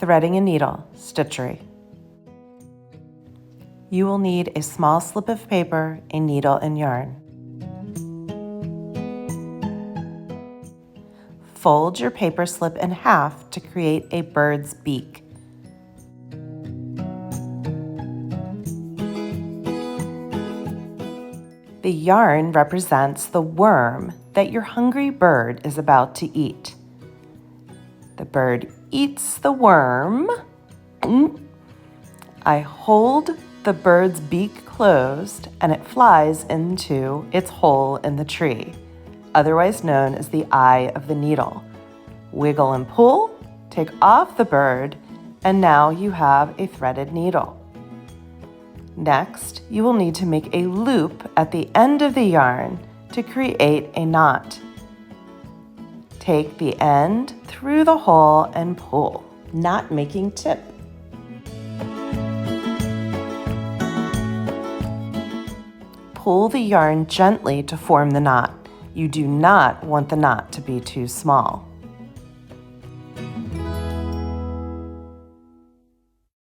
Threading a needle, Stitchery. You will need a small slip of paper, a needle, and yarn. Fold your paper slip in half to create a bird's beak. The yarn represents the worm that your hungry bird is about to eat. The bird eats the worm. I hold the bird's beak closed and it flies into its hole in the tree, otherwise known as the eye of the needle. Wiggle and pull, take off the bird, and now you have a threaded needle. Next, you will need to make a loop at the end of the yarn to create a knot. Take the end through the hole and pull, knot making tip. Pull the yarn gently to form the knot. You do not want the knot to be too small.